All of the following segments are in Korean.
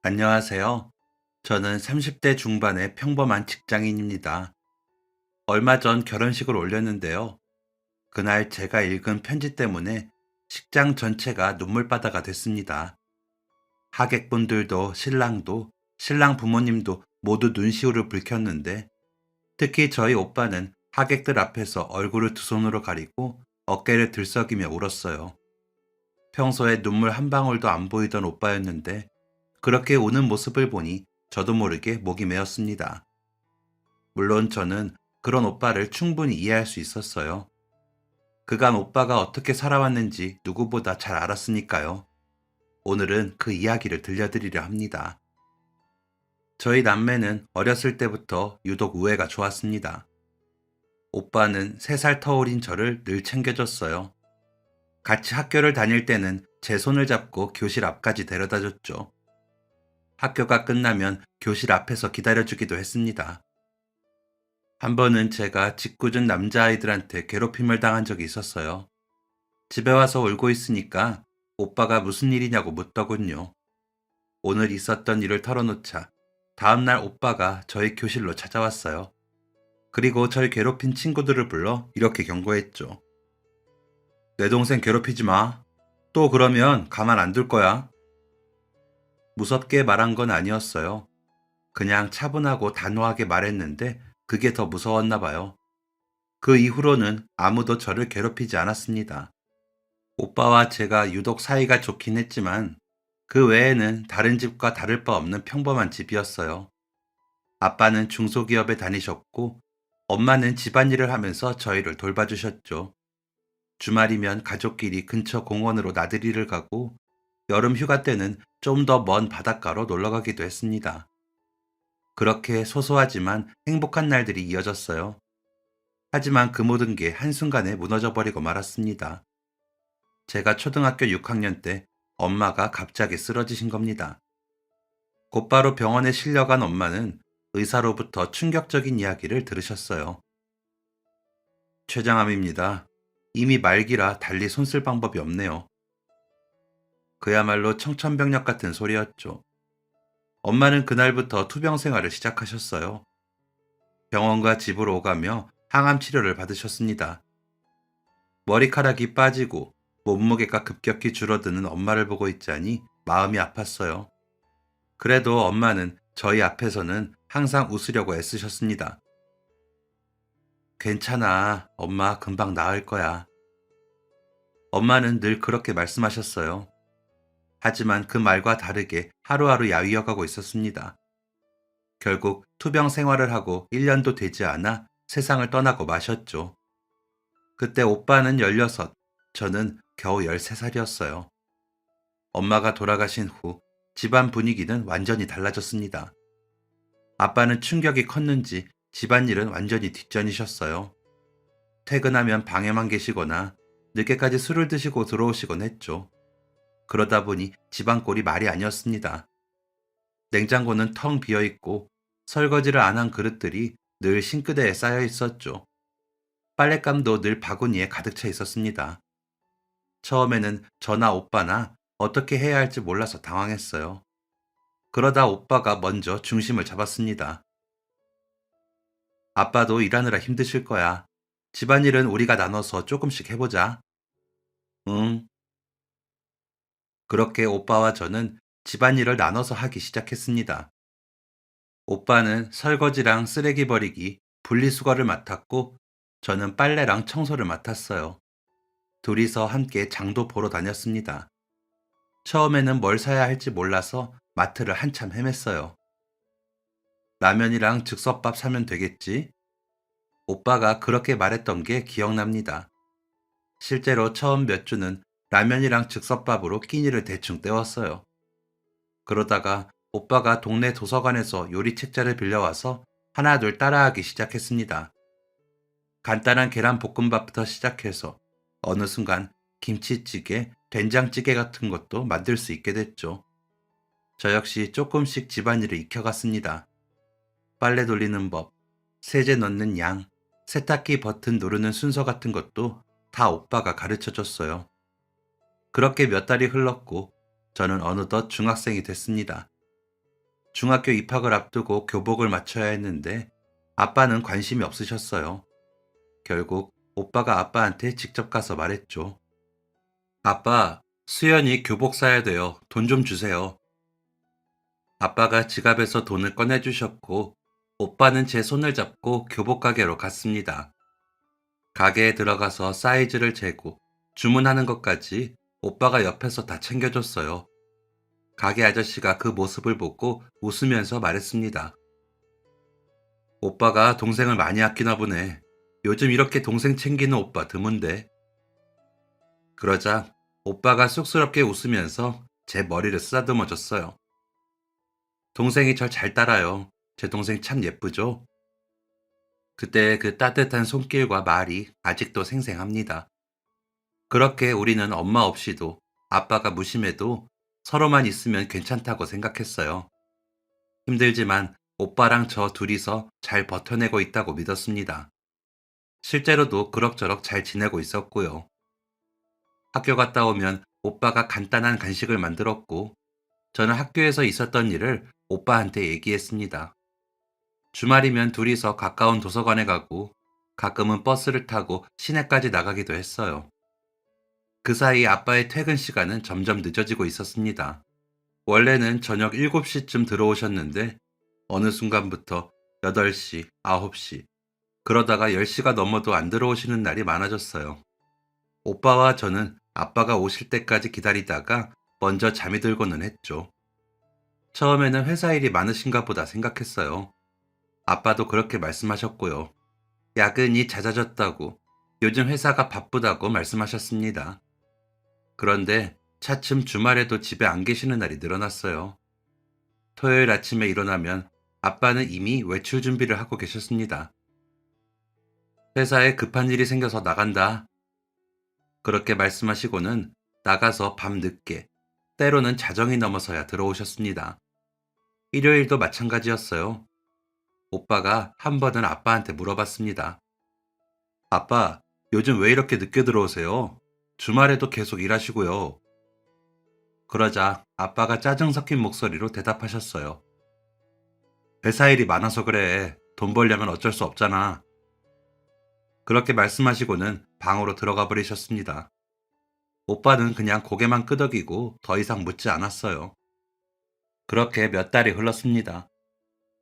안녕하세요. 저는 30대 중반의 평범한 직장인입니다. 얼마 전 결혼식을 올렸는데요. 그날 제가 읽은 편지 때문에 식장 전체가 눈물바다가 됐습니다. 하객분들도 신랑도 신랑 부모님도 모두 눈시울을 붉혔는데 특히 저희 오빠는 하객들 앞에서 얼굴을 두 손으로 가리고 어깨를 들썩이며 울었어요. 평소에 눈물 한 방울도 안 보이던 오빠였는데 그렇게 우는 모습을 보니 저도 모르게 목이 메었습니다. 물론 저는 그런 오빠를 충분히 이해할 수 있었어요. 그간 오빠가 어떻게 살아왔는지 누구보다 잘 알았으니까요. 오늘은 그 이야기를 들려드리려 합니다. 저희 남매는 어렸을 때부터 유독 우애가 좋았습니다. 오빠는 3살 터울인 저를 늘 챙겨줬어요. 같이 학교를 다닐 때는 제 손을 잡고 교실 앞까지 데려다 줬죠. 학교가 끝나면 교실 앞에서 기다려주기도 했습니다. 한 번은 제가 짓궂은 남자아이들한테 괴롭힘을 당한 적이 있었어요. 집에 와서 울고 있으니까 오빠가 무슨 일이냐고 묻더군요. 오늘 있었던 일을 털어놓자 다음날 오빠가 저희 교실로 찾아왔어요. 그리고 절 괴롭힌 친구들을 불러 이렇게 경고했죠. 내 동생 괴롭히지 마. 또 그러면 가만 안 둘 거야. 무섭게 말한 건 아니었어요. 그냥 차분하고 단호하게 말했는데 그게 더 무서웠나 봐요. 그 이후로는 아무도 저를 괴롭히지 않았습니다. 오빠와 제가 유독 사이가 좋긴 했지만 그 외에는 다른 집과 다를 바 없는 평범한 집이었어요. 아빠는 중소기업에 다니셨고 엄마는 집안일을 하면서 저희를 돌봐주셨죠. 주말이면 가족끼리 근처 공원으로 나들이를 가고 여름 휴가 때는 좀 더 먼 바닷가로 놀러 가기도 했습니다. 그렇게 소소하지만 행복한 날들이 이어졌어요. 하지만 그 모든 게 한순간에 무너져 버리고 말았습니다. 제가 초등학교 6학년 때 엄마가 갑자기 쓰러지신 겁니다. 곧바로 병원에 실려간 엄마는 의사로부터 충격적인 이야기를 들으셨어요. 췌장암입니다. 이미 말기라 달리 손쓸 방법이 없네요. 그야말로 청천벽력 같은 소리였죠. 엄마는 그날부터 투병 생활을 시작하셨어요. 병원과 집으로 오가며 항암 치료를 받으셨습니다. 머리카락이 빠지고 몸무게가 급격히 줄어드는 엄마를 보고 있자니 마음이 아팠어요. 그래도 엄마는 저희 앞에서는 항상 웃으려고 애쓰셨습니다. 괜찮아. 엄마 금방 나을 거야. 엄마는 늘 그렇게 말씀하셨어요. 하지만 그 말과 다르게 하루하루 야위어가고 있었습니다. 결국 투병 생활을 하고 1년도 되지 않아 세상을 떠나고 마셨죠. 그때 오빠는 16, 저는 겨우 13살이었어요. 엄마가 돌아가신 후 집안 분위기는 완전히 달라졌습니다. 아빠는 충격이 컸는지 집안일은 완전히 뒷전이셨어요. 퇴근하면 방에만 계시거나 늦게까지 술을 드시고 들어오시곤 했죠. 그러다 보니 집안 꼴이 말이 아니었습니다. 냉장고는 텅 비어 있고 설거지를 안 한 그릇들이 늘 싱크대에 쌓여 있었죠. 빨랫감도 늘 바구니에 가득 차 있었습니다. 처음에는 저나 오빠나 어떻게 해야 할지 몰라서 당황했어요. 그러다 오빠가 먼저 중심을 잡았습니다. 아빠도 일하느라 힘드실 거야. 집안일은 우리가 나눠서 조금씩 해보자. 응. 그렇게 오빠와 저는 집안일을 나눠서 하기 시작했습니다. 오빠는 설거지랑 쓰레기 버리기, 분리수거를 맡았고 저는 빨래랑 청소를 맡았어요. 둘이서 함께 장도 보러 다녔습니다. 처음에는 뭘 사야 할지 몰라서 마트를 한참 헤맸어요. 라면이랑 즉석밥 사면 되겠지? 오빠가 그렇게 말했던 게 기억납니다. 실제로 처음 몇 주는 라면이랑 즉석밥으로 끼니를 대충 때웠어요. 그러다가 오빠가 동네 도서관에서 요리 책자를 빌려와서 하나둘 따라하기 시작했습니다. 간단한 계란 볶음밥부터 시작해서 어느 순간 김치찌개, 된장찌개 같은 것도 만들 수 있게 됐죠. 저 역시 조금씩 집안일을 익혀갔습니다. 빨래 돌리는 법, 세제 넣는 양, 세탁기 버튼 누르는 순서 같은 것도 다 오빠가 가르쳐 줬어요. 그렇게 몇 달이 흘렀고 저는 어느덧 중학생이 됐습니다. 중학교 입학을 앞두고 교복을 맞춰야 했는데 아빠는 관심이 없으셨어요. 결국 오빠가 아빠한테 직접 가서 말했죠. 아빠, 수연이 교복 사야 돼요. 돈 좀 주세요. 아빠가 지갑에서 돈을 꺼내주셨고, 오빠는 제 손을 잡고 교복 가게로 갔습니다. 가게에 들어가서 사이즈를 재고 주문하는 것까지 오빠가 옆에서 다 챙겨줬어요. 가게 아저씨가 그 모습을 보고 웃으면서 말했습니다. 오빠가 동생을 많이 아끼나 보네. 요즘 이렇게 동생 챙기는 오빠 드문데. 그러자 오빠가 쑥스럽게 웃으면서 제 머리를 쓰다듬어 줬어요. 동생이 절 잘 따라요. 제 동생 참 예쁘죠? 그때 그 따뜻한 손길과 말이 아직도 생생합니다. 그렇게 우리는 엄마 없이도 아빠가 무심해도 서로만 있으면 괜찮다고 생각했어요. 힘들지만 오빠랑 저 둘이서 잘 버텨내고 있다고 믿었습니다. 실제로도 그럭저럭 잘 지내고 있었고요. 학교 갔다 오면 오빠가 간단한 간식을 만들었고, 저는 학교에서 있었던 일을 오빠한테 얘기했습니다. 주말이면 둘이서 가까운 도서관에 가고, 가끔은 버스를 타고 시내까지 나가기도 했어요. 그 사이 아빠의 퇴근 시간은 점점 늦어지고 있었습니다. 원래는 저녁 7시쯤 들어오셨는데, 어느 순간부터 8시, 9시, 그러다가 10시가 넘어도 안 들어오시는 날이 많아졌어요. 오빠와 저는 아빠가 오실 때까지 기다리다가 먼저 잠이 들고는 했죠. 처음에는 회사 일이 많으신가 보다 생각했어요. 아빠도 그렇게 말씀하셨고요. 야근이 잦아졌다고, 요즘 회사가 바쁘다고 말씀하셨습니다. 그런데 차츰 주말에도 집에 안 계시는 날이 늘어났어요. 토요일 아침에 일어나면 아빠는 이미 외출 준비를 하고 계셨습니다. 회사에 급한 일이 생겨서 나간다. 그렇게 말씀하시고는 나가서 밤 늦게, 때로는 자정이 넘어서야 들어오셨습니다. 일요일도 마찬가지였어요. 오빠가 한 번은 아빠한테 물어봤습니다. 아빠, 요즘 왜 이렇게 늦게 들어오세요? 주말에도 계속 일하시고요. 그러자 아빠가 짜증 섞인 목소리로 대답하셨어요. 회사 일이 많아서 그래. 돈 벌려면 어쩔 수 없잖아. 그렇게 말씀하시고는 방으로 들어가 버리셨습니다. 오빠는 그냥 고개만 끄덕이고 더 이상 묻지 않았어요. 그렇게 몇 달이 흘렀습니다.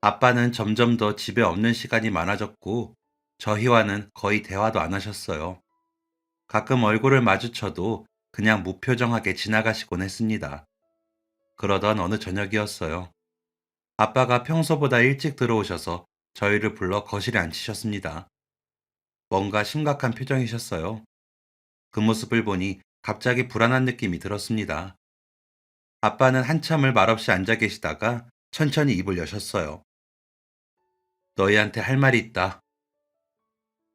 아빠는 점점 더 집에 없는 시간이 많아졌고, 저희와는 거의 대화도 안 하셨어요. 가끔 얼굴을 마주쳐도 그냥 무표정하게 지나가시곤 했습니다. 그러던 어느 저녁이었어요. 아빠가 평소보다 일찍 들어오셔서 저희를 불러 거실에 앉히셨습니다. 뭔가 심각한 표정이셨어요. 그 모습을 보니 갑자기 불안한 느낌이 들었습니다. 아빠는 한참을 말없이 앉아 계시다가 천천히 입을 여셨어요. 너희한테 할 말이 있다.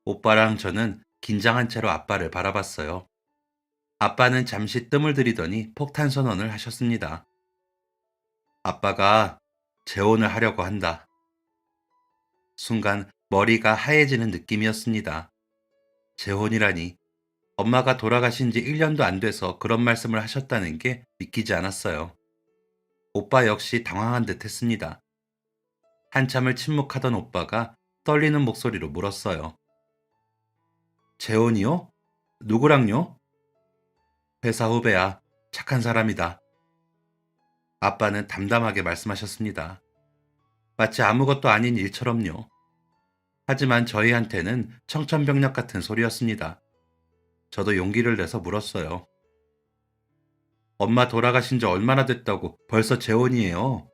오빠랑 저는 긴장한 채로 아빠를 바라봤어요. 아빠는 잠시 뜸을 들이더니 폭탄 선언을 하셨습니다. 아빠가 재혼을 하려고 한다. 순간 머리가 하얘지는 느낌이었습니다. 재혼이라니. 엄마가 돌아가신 지 1년도 안 돼서 그런 말씀을 하셨다는 게 믿기지 않았어요. 오빠 역시 당황한 듯 했습니다. 한참을 침묵하던 오빠가 떨리는 목소리로 물었어요. 재혼이요? 누구랑요? 회사 후배야. 착한 사람이다. 아빠는 담담하게 말씀하셨습니다. 마치 아무것도 아닌 일처럼요. 하지만 저희한테는 청천벽력 같은 소리였습니다. 저도 용기를 내서 물었어요. 엄마 돌아가신 지 얼마나 됐다고 벌써 재혼이에요?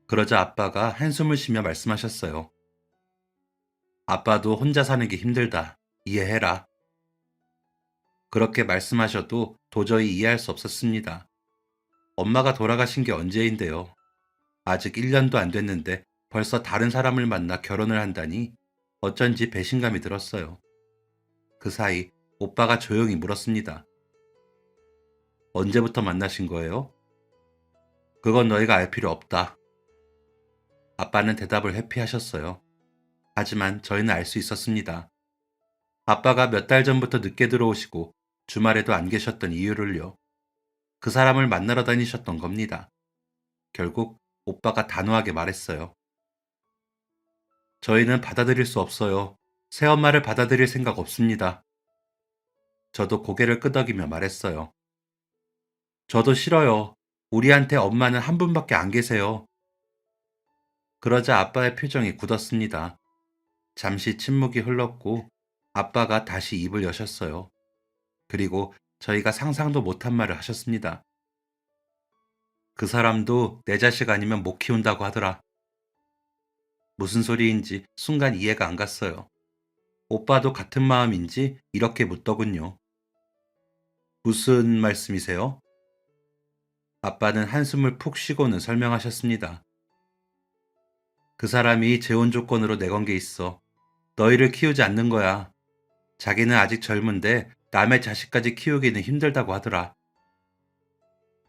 그러자 아빠가 한숨을 쉬며 말씀하셨어요. 아빠도 혼자 사는 게 힘들다. 이해해라. 그렇게 말씀하셔도 도저히 이해할 수 없었습니다. 엄마가 돌아가신 게 언제인데요. 아직 1년도 안 됐는데 벌써 다른 사람을 만나 결혼을 한다니 어쩐지 배신감이 들었어요. 그 사이 오빠가 조용히 물었습니다. 언제부터 만나신 거예요? 그건 너희가 알 필요 없다. 아빠는 대답을 회피하셨어요. 하지만 저희는 알 수 있었습니다. 아빠가 몇 달 전부터 늦게 들어오시고 주말에도 안 계셨던 이유를요. 그 사람을 만나러 다니셨던 겁니다. 결국 오빠가 단호하게 말했어요. 저희는 받아들일 수 없어요. 새엄마를 받아들일 생각 없습니다. 저도 고개를 끄덕이며 말했어요. 저도 싫어요. 우리한테 엄마는 한 분밖에 안 계세요. 그러자 아빠의 표정이 굳었습니다. 잠시 침묵이 흘렀고 아빠가 다시 입을 여셨어요. 그리고 저희가 상상도 못한 말을 하셨습니다. 그 사람도 내 자식 아니면 못 키운다고 하더라. 무슨 소리인지 순간 이해가 안 갔어요. 오빠도 같은 마음인지 이렇게 묻더군요. 무슨 말씀이세요? 아빠는 한숨을 푹 쉬고는 설명하셨습니다. 그 사람이 재혼 조건으로 내건 게 있어. 너희를 키우지 않는 거야. 자기는 아직 젊은데 남의 자식까지 키우기는 힘들다고 하더라.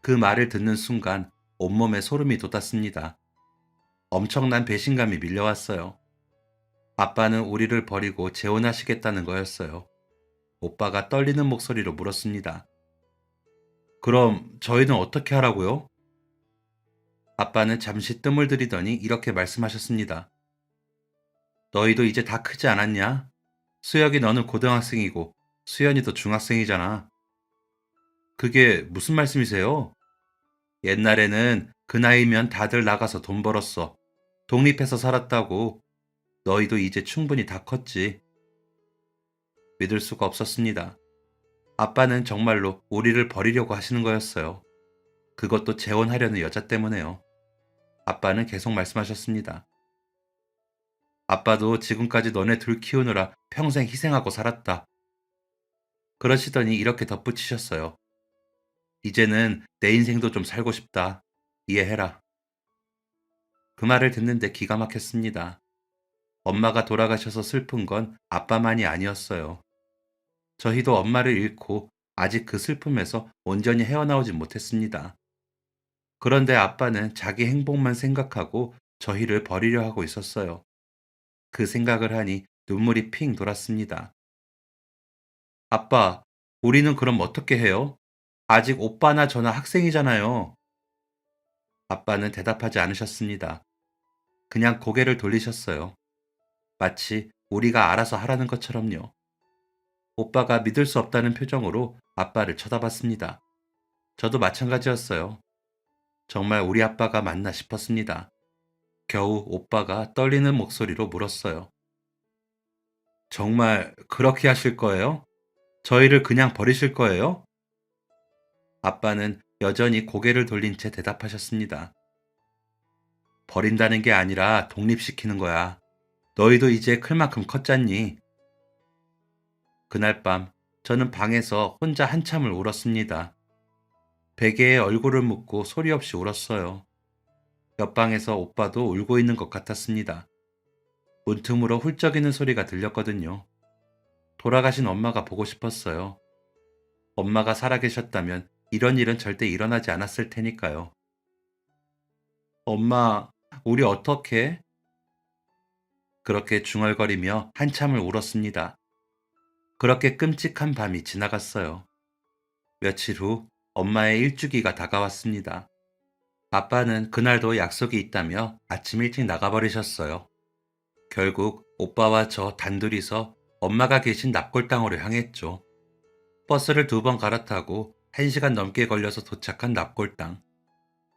그 말을 듣는 순간 온몸에 소름이 돋았습니다. 엄청난 배신감이 밀려왔어요. 아빠는 우리를 버리고 재혼하시겠다는 거였어요. 오빠가 떨리는 목소리로 물었습니다. 그럼 저희는 어떻게 하라고요? 아빠는 잠시 뜸을 들이더니 이렇게 말씀하셨습니다. 너희도 이제 다 크지 않았냐? 수혁이 너는 고등학생이고 수연이도 중학생이잖아. 그게 무슨 말씀이세요? 옛날에는 그 나이면 다들 나가서 돈 벌었어. 독립해서 살았다고. 너희도 이제 충분히 다 컸지. 믿을 수가 없었습니다. 아빠는 정말로 우리를 버리려고 하시는 거였어요. 그것도 재혼하려는 여자 때문에요. 아빠는 계속 말씀하셨습니다. 아빠도 지금까지 너네 둘 키우느라 평생 희생하고 살았다. 그러시더니 이렇게 덧붙이셨어요. 이제는 내 인생도 좀 살고 싶다. 이해해라. 그 말을 듣는데 기가 막혔습니다. 엄마가 돌아가셔서 슬픈 건 아빠만이 아니었어요. 저희도 엄마를 잃고 아직 그 슬픔에서 온전히 헤어나오지 못했습니다. 그런데 아빠는 자기 행복만 생각하고 저희를 버리려 하고 있었어요. 그 생각을 하니 눈물이 핑 돌았습니다. 아빠, 우리는 그럼 어떻게 해요? 아직 오빠나 저나 학생이잖아요. 아빠는 대답하지 않으셨습니다. 그냥 고개를 돌리셨어요. 마치 우리가 알아서 하라는 것처럼요. 오빠가 믿을 수 없다는 표정으로 아빠를 쳐다봤습니다. 저도 마찬가지였어요. 정말 우리 아빠가 맞나 싶었습니다. 겨우 오빠가 떨리는 목소리로 물었어요. 정말 그렇게 하실 거예요? 저희를 그냥 버리실 거예요? 아빠는 여전히 고개를 돌린 채 대답하셨습니다. 버린다는 게 아니라 독립시키는 거야. 너희도 이제 클 만큼 컸잖니. 그날 밤 저는 방에서 혼자 한참을 울었습니다. 베개에 얼굴을 묻고 소리 없이 울었어요. 옆방에서 오빠도 울고 있는 것 같았습니다. 문틈으로 훌쩍이는 소리가 들렸거든요. 돌아가신 엄마가 보고 싶었어요. 엄마가 살아계셨다면 이런 일은 절대 일어나지 않았을 테니까요. 엄마, 우리 어떡해? 그렇게 중얼거리며 한참을 울었습니다. 그렇게 끔찍한 밤이 지나갔어요. 며칠 후 엄마의 일주기가 다가왔습니다. 아빠는 그날도 약속이 있다며 아침 일찍 나가버리셨어요. 결국 오빠와 저 단둘이서 엄마가 계신 납골당으로 향했죠. 버스를 2번 갈아타고 1시간 넘게 걸려서 도착한 납골당.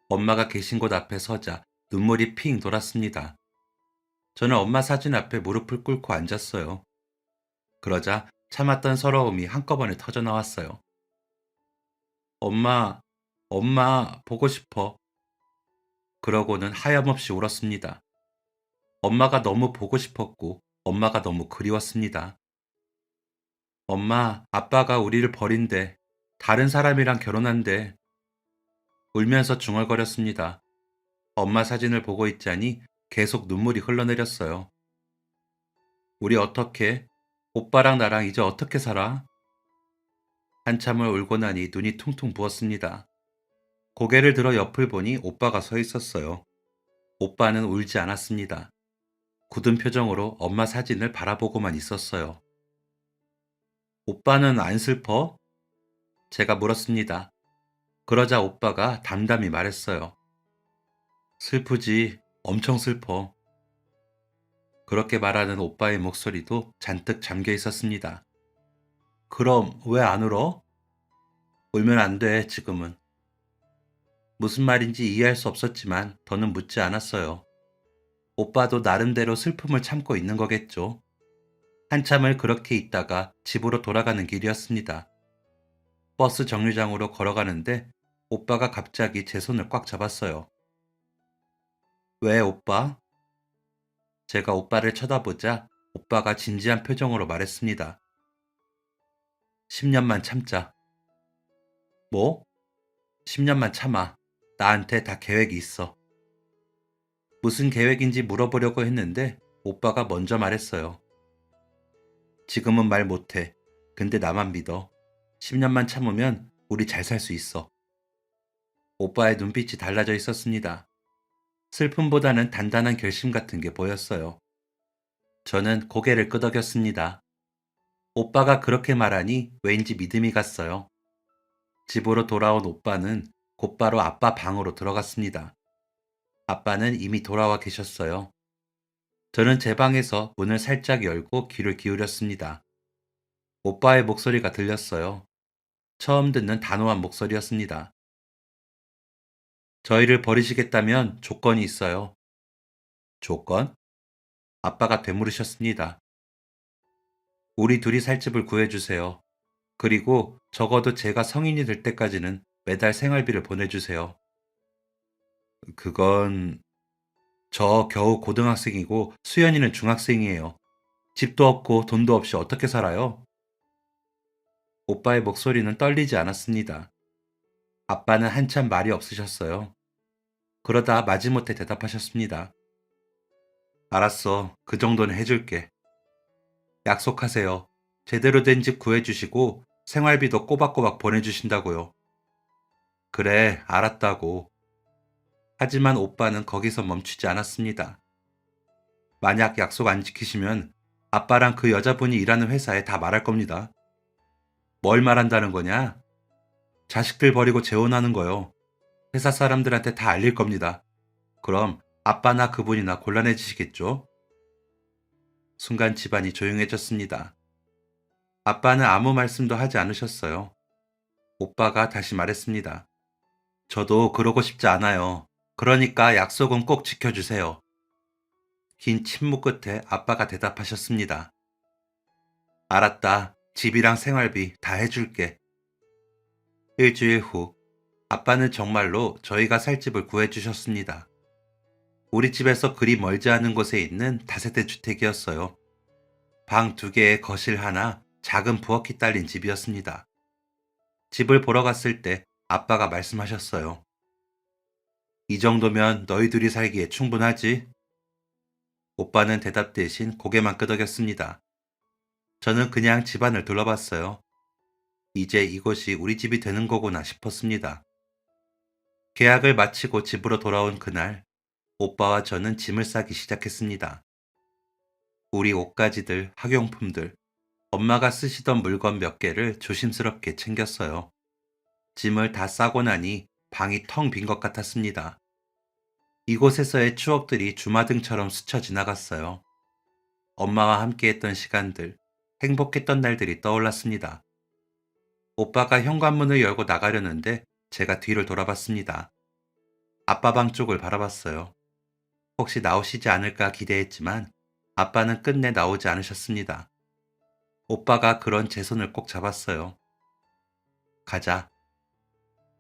엄마가 계신 곳 앞에 서자 눈물이 핑 돌았습니다. 저는 엄마 사진 앞에 무릎을 꿇고 앉았어요. 그러자 참았던 서러움이 한꺼번에 터져 나왔어요. 엄마, 엄마, 보고 싶어. 그러고는 하염없이 울었습니다. 엄마가 너무 보고 싶었고, 엄마가 너무 그리웠습니다. 엄마, 아빠가 우리를 버린대. 다른 사람이랑 결혼한대. 울면서 중얼거렸습니다. 엄마 사진을 보고 있자니 계속 눈물이 흘러내렸어요. 우리 어떻게? 오빠랑 나랑 이제 어떻게 살아? 한참을 울고 나니 눈이 퉁퉁 부었습니다. 고개를 들어 옆을 보니 오빠가 서 있었어요. 오빠는 울지 않았습니다. 굳은 표정으로 엄마 사진을 바라보고만 있었어요. 오빠는 안 슬퍼? 제가 물었습니다. 그러자 오빠가 담담히 말했어요. 슬프지. 엄청 슬퍼. 그렇게 말하는 오빠의 목소리도 잔뜩 잠겨 있었습니다. 그럼 왜 안 울어? 울면 안 돼, 지금은. 무슨 말인지 이해할 수 없었지만 더는 묻지 않았어요. 오빠도 나름대로 슬픔을 참고 있는 거겠죠. 한참을 그렇게 있다가 집으로 돌아가는 길이었습니다. 버스 정류장으로 걸어가는데 오빠가 갑자기 제 손을 꽉 잡았어요. 왜 오빠? 제가 오빠를 쳐다보자 오빠가 진지한 표정으로 말했습니다. 10년만 참자. 뭐? 10년만 참아. 나한테 다 계획이 있어. 무슨 계획인지 물어보려고 했는데 오빠가 먼저 말했어요. 지금은 말 못해. 근데 나만 믿어. 10년만 참으면 우리 잘 살 수 있어. 오빠의 눈빛이 달라져 있었습니다. 슬픔보다는 단단한 결심 같은 게 보였어요. 저는 고개를 끄덕였습니다. 오빠가 그렇게 말하니 왠지 믿음이 갔어요. 집으로 돌아온 오빠는 곧바로 아빠 방으로 들어갔습니다. 아빠는 이미 돌아와 계셨어요. 저는 제 방에서 문을 살짝 열고 귀를 기울였습니다. 오빠의 목소리가 들렸어요. 처음 듣는 단호한 목소리였습니다. 저희를 버리시겠다면 조건이 있어요. 조건? 아빠가 되물으셨습니다. 우리 둘이 살 집을 구해주세요. 그리고 적어도 제가 성인이 될 때까지는 매달 생활비를 보내주세요. 그건 저 겨우 고등학생이고 수연이는 중학생이에요. 집도 없고 돈도 없이 어떻게 살아요? 오빠의 목소리는 떨리지 않았습니다. 아빠는 한참 말이 없으셨어요. 그러다 마지못해 대답하셨습니다. 알았어. 그 정도는 해줄게. 약속하세요. 제대로 된 집 구해주시고 생활비도 꼬박꼬박 보내주신다고요. 그래, 알았다고. 하지만 오빠는 거기서 멈추지 않았습니다. 만약 약속 안 지키시면 아빠랑 그 여자분이 일하는 회사에 다 말할 겁니다. 뭘 말한다는 거냐? 자식들 버리고 재혼하는 거요. 회사 사람들한테 다 알릴 겁니다. 그럼 아빠나 그분이나 곤란해지시겠죠? 순간 집안이 조용해졌습니다. 아빠는 아무 말씀도 하지 않으셨어요. 오빠가 다시 말했습니다. 저도 그러고 싶지 않아요. 그러니까 약속은 꼭 지켜주세요. 긴 침묵 끝에 아빠가 대답하셨습니다. 알았다. 집이랑 생활비 다 해줄게. 일주일 후, 아빠는 정말로 저희가 살 집을 구해주셨습니다. 우리 집에서 그리 멀지 않은 곳에 있는 다세대 주택이었어요. 방 2개에 거실 하나, 작은 부엌이 딸린 집이었습니다. 집을 보러 갔을 때 아빠가 말씀하셨어요. 이 정도면 너희들이 살기에 충분하지? 오빠는 대답 대신 고개만 끄덕였습니다. 저는 그냥 집안을 둘러봤어요. 이제 이곳이 우리 집이 되는 거구나 싶었습니다. 계약을 마치고 집으로 돌아온 그날, 오빠와 저는 짐을 싸기 시작했습니다. 우리 옷가지들, 학용품들, 엄마가 쓰시던 물건 몇 개를 조심스럽게 챙겼어요. 짐을 다 싸고 나니 방이 텅 빈 것 같았습니다. 이곳에서의 추억들이 주마등처럼 스쳐 지나갔어요. 엄마와 함께했던 시간들, 행복했던 날들이 떠올랐습니다. 오빠가 현관문을 열고 나가려는데 제가 뒤를 돌아봤습니다. 아빠 방 쪽을 바라봤어요. 혹시 나오시지 않을까 기대했지만 아빠는 끝내 나오지 않으셨습니다. 오빠가 그런 제 손을 꼭 잡았어요. 가자.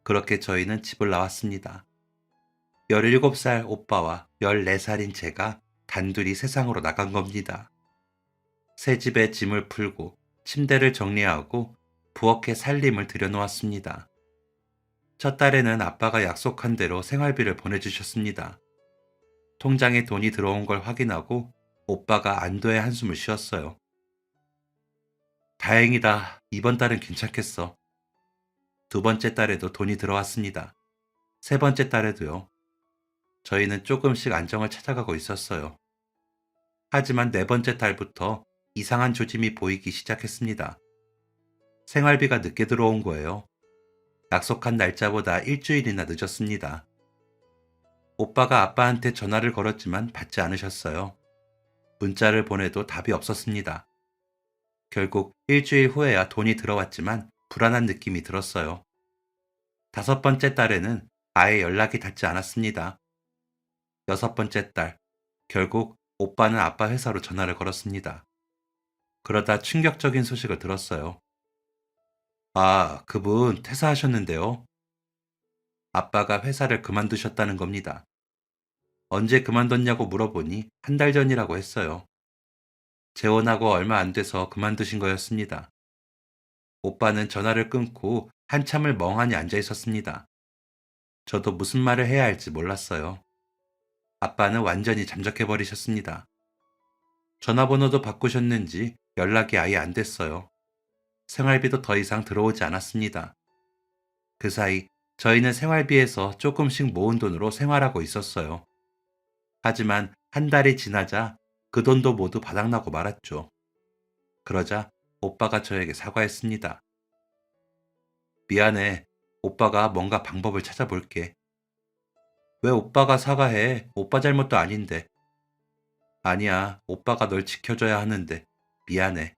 그렇게 저희는 집을 나왔습니다. 17살 오빠와 14살인 제가 단둘이 세상으로 나간 겁니다. 새 집에 짐을 풀고 침대를 정리하고 부엌에 살림을 들여놓았습니다. 첫 달에는 아빠가 약속한 대로 생활비를 보내주셨습니다. 통장에 돈이 들어온 걸 확인하고 오빠가 안도의 한숨을 쉬었어요. 다행이다. 이번 달은 괜찮겠어. 두 번째 달에도 돈이 들어왔습니다. 세 번째 달에도요. 저희는 조금씩 안정을 찾아가고 있었어요. 하지만 네 번째 달부터 이상한 조짐이 보이기 시작했습니다. 생활비가 늦게 들어온 거예요. 약속한 날짜보다 일주일이나 늦었습니다. 오빠가 아빠한테 전화를 걸었지만 받지 않으셨어요. 문자를 보내도 답이 없었습니다. 결국 일주일 후에야 돈이 들어왔지만 불안한 느낌이 들었어요. 다섯 번째 달에는 아예 연락이 닿지 않았습니다. 여섯 번째 달, 결국 오빠는 아빠 회사로 전화를 걸었습니다. 그러다 충격적인 소식을 들었어요. 아, 그분 퇴사하셨는데요. 아빠가 회사를 그만두셨다는 겁니다. 언제 그만뒀냐고 물어보니 한 달 전이라고 했어요. 재혼하고 얼마 안 돼서 그만두신 거였습니다. 오빠는 전화를 끊고 한참을 멍하니 앉아 있었습니다. 저도 무슨 말을 해야 할지 몰랐어요. 아빠는 완전히 잠적해버리셨습니다. 전화번호도 바꾸셨는지 연락이 아예 안 됐어요. 생활비도 더 이상 들어오지 않았습니다. 그 사이 저희는 생활비에서 조금씩 모은 돈으로 생활하고 있었어요. 하지만 한 달이 지나자 그 돈도 모두 바닥나고 말았죠. 그러자 오빠가 저에게 사과했습니다. 미안해. 오빠가 뭔가 방법을 찾아볼게. 왜 오빠가 사과해? 오빠 잘못도 아닌데. 아니야. 오빠가 널 지켜줘야 하는데. 미안해.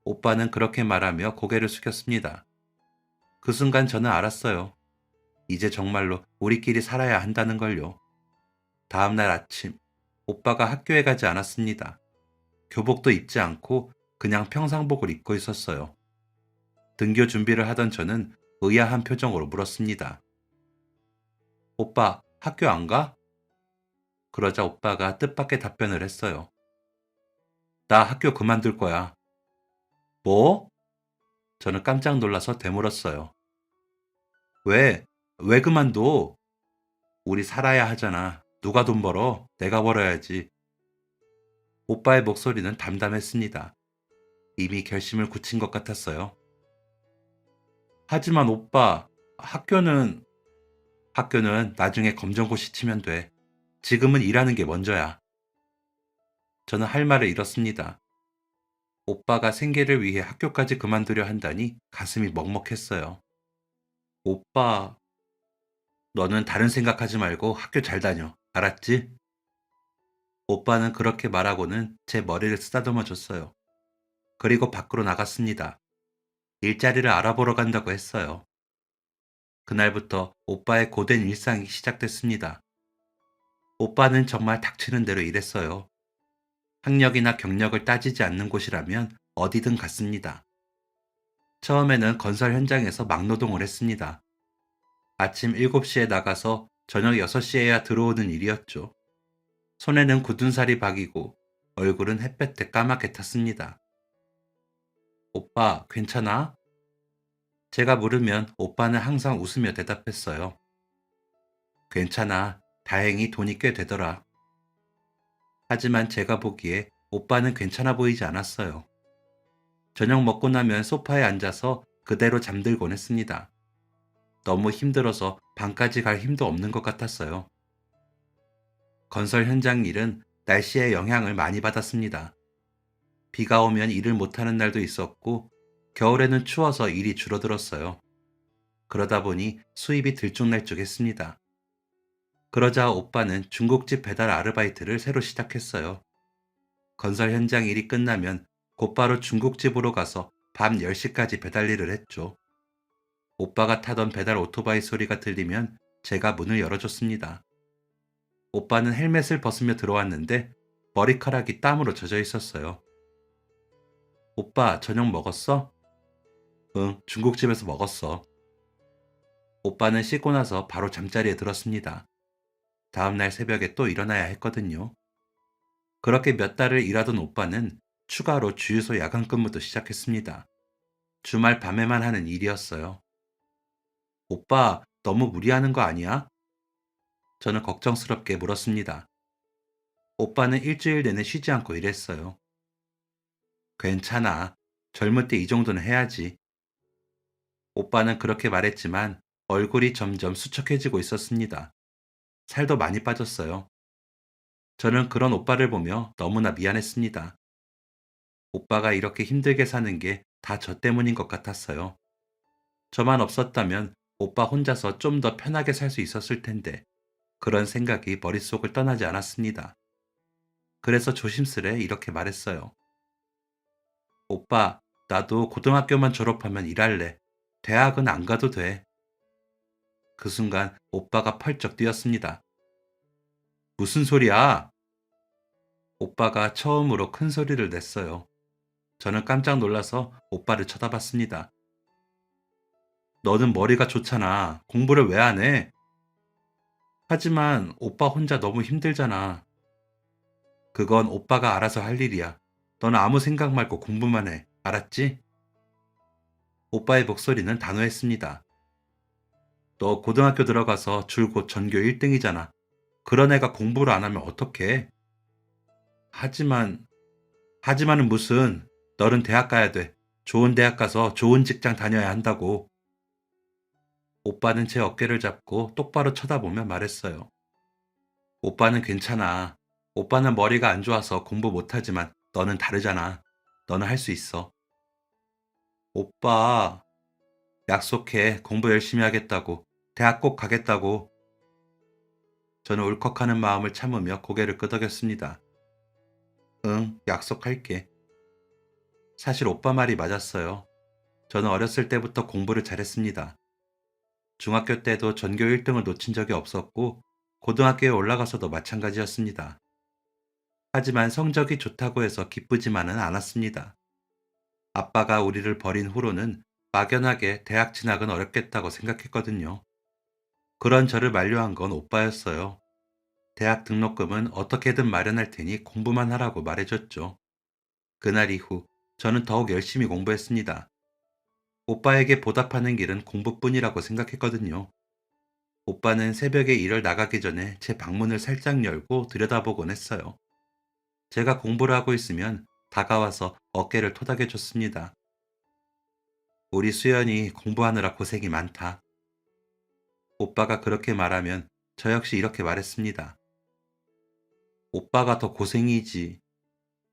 오빠는 그렇게 말하며 고개를 숙였습니다. 그 순간 저는 알았어요. 이제 정말로 우리끼리 살아야 한다는 걸요. 다음 날 아침, 오빠가 학교에 가지 않았습니다. 교복도 입지 않고 그냥 평상복을 입고 있었어요. 등교 준비를 하던 저는 의아한 표정으로 물었습니다. 오빠, 학교 안 가? 그러자 오빠가 뜻밖의 답변을 했어요. 나 학교 그만둘 거야. 뭐? 저는 깜짝 놀라서 되물었어요. 왜? 왜 그만둬? 우리 살아야 하잖아. 누가 돈 벌어? 내가 벌어야지. 오빠의 목소리는 담담했습니다. 이미 결심을 굳힌 것 같았어요. 하지만 오빠, 학교는 나중에 검정고시 치면 돼. 지금은 일하는 게 먼저야. 저는 할 말을 잃었습니다. 오빠가 생계를 위해 학교까지 그만두려 한다니 가슴이 먹먹했어요. 오빠, 너는 다른 생각하지 말고 학교 잘 다녀. 알았지? 오빠는 그렇게 말하고는 제 머리를 쓰다듬어 줬어요. 그리고 밖으로 나갔습니다. 일자리를 알아보러 간다고 했어요. 그날부터 오빠의 고된 일상이 시작됐습니다. 오빠는 정말 닥치는 대로 일했어요. 학력이나 경력을 따지지 않는 곳이라면 어디든 갔습니다. 처음에는 건설 현장에서 막노동을 했습니다. 아침 7시에 나가서 저녁 6시에야 들어오는 일이었죠. 손에는 굳은 살이 박이고 얼굴은 햇볕에 까맣게 탔습니다. 오빠, 괜찮아? 제가 물으면 오빠는 항상 웃으며 대답했어요. 괜찮아. 다행히 돈이 꽤 되더라. 하지만 제가 보기에 오빠는 괜찮아 보이지 않았어요. 저녁 먹고 나면 소파에 앉아서 그대로 잠들곤 했습니다. 너무 힘들어서 방까지 갈 힘도 없는 것 같았어요. 건설 현장 일은 날씨의 영향을 많이 받았습니다. 비가 오면 일을 못하는 날도 있었고, 겨울에는 추워서 일이 줄어들었어요. 그러다 보니 수입이 들쭉날쭉했습니다. 그러자 오빠는 중국집 배달 아르바이트를 새로 시작했어요. 건설 현장 일이 끝나면 곧바로 중국집으로 가서 밤 10시까지 배달 일을 했죠. 오빠가 타던 배달 오토바이 소리가 들리면 제가 문을 열어줬습니다. 오빠는 헬멧을 벗으며 들어왔는데 머리카락이 땀으로 젖어 있었어요. 오빠, 저녁 먹었어? 응, 중국집에서 먹었어. 오빠는 씻고 나서 바로 잠자리에 들었습니다. 다음날 새벽에 또 일어나야 했거든요. 그렇게 몇 달을 일하던 오빠는 추가로 주유소 야간 근무도 시작했습니다. 주말 밤에만 하는 일이었어요. 오빠, 너무 무리하는 거 아니야? 저는 걱정스럽게 물었습니다. 오빠는 일주일 내내 쉬지 않고 일했어요. 괜찮아. 젊을 때 이 정도는 해야지. 오빠는 그렇게 말했지만 얼굴이 점점 수척해지고 있었습니다. 살도 많이 빠졌어요. 저는 그런 오빠를 보며 너무나 미안했습니다. 오빠가 이렇게 힘들게 사는 게 다 저 때문인 것 같았어요. 저만 없었다면 오빠 혼자서 좀 더 편하게 살 수 있었을 텐데. 그런 생각이 머릿속을 떠나지 않았습니다. 그래서 조심스레 이렇게 말했어요. 오빠, 나도 고등학교만 졸업하면 일할래. 대학은 안 가도 돼. 그 순간 오빠가 펄쩍 뛰었습니다. 무슨 소리야? 오빠가 처음으로 큰 소리를 냈어요. 저는 깜짝 놀라서 오빠를 쳐다봤습니다. 너는 머리가 좋잖아. 공부를 왜 안 해? 하지만 오빠 혼자 너무 힘들잖아. 그건 오빠가 알아서 할 일이야. 너는 아무 생각 말고 공부만 해. 알았지? 오빠의 목소리는 단호했습니다. 너 고등학교 들어가서 줄곧 전교 1등이잖아. 그런 애가 공부를 안 하면 어떡해? 하지만, 하지만은 무슨, 너는 대학 가야 돼. 좋은 대학 가서 좋은 직장 다녀야 한다고. 오빠는 제 어깨를 잡고 똑바로 쳐다보며 말했어요. 오빠는 괜찮아. 오빠는 머리가 안 좋아서 공부 못하지만 너는 다르잖아. 너는 할 수 있어. 오빠, 약속해. 공부 열심히 하겠다고. 대학 꼭 가겠다고. 저는 울컥하는 마음을 참으며 고개를 끄덕였습니다. 응, 약속할게. 사실 오빠 말이 맞았어요. 저는 어렸을 때부터 공부를 잘했습니다. 중학교 때도 전교 1등을 놓친 적이 없었고, 고등학교에 올라가서도 마찬가지였습니다. 하지만 성적이 좋다고 해서 기쁘지만은 않았습니다. 아빠가 우리를 버린 후로는 막연하게 대학 진학은 어렵겠다고 생각했거든요. 그런 저를 만류한 건 오빠였어요. 대학 등록금은 어떻게든 마련할 테니 공부만 하라고 말해줬죠. 그날 이후 저는 더욱 열심히 공부했습니다. 오빠에게 보답하는 길은 공부뿐이라고 생각했거든요. 오빠는 새벽에 일을 나가기 전에 제 방문을 살짝 열고 들여다보곤 했어요. 제가 공부를 하고 있으면 다가와서 어깨를 토닥여 줬습니다. 우리 수연이 공부하느라 고생이 많다. 오빠가 그렇게 말하면 저 역시 이렇게 말했습니다. 오빠가 더 고생이지.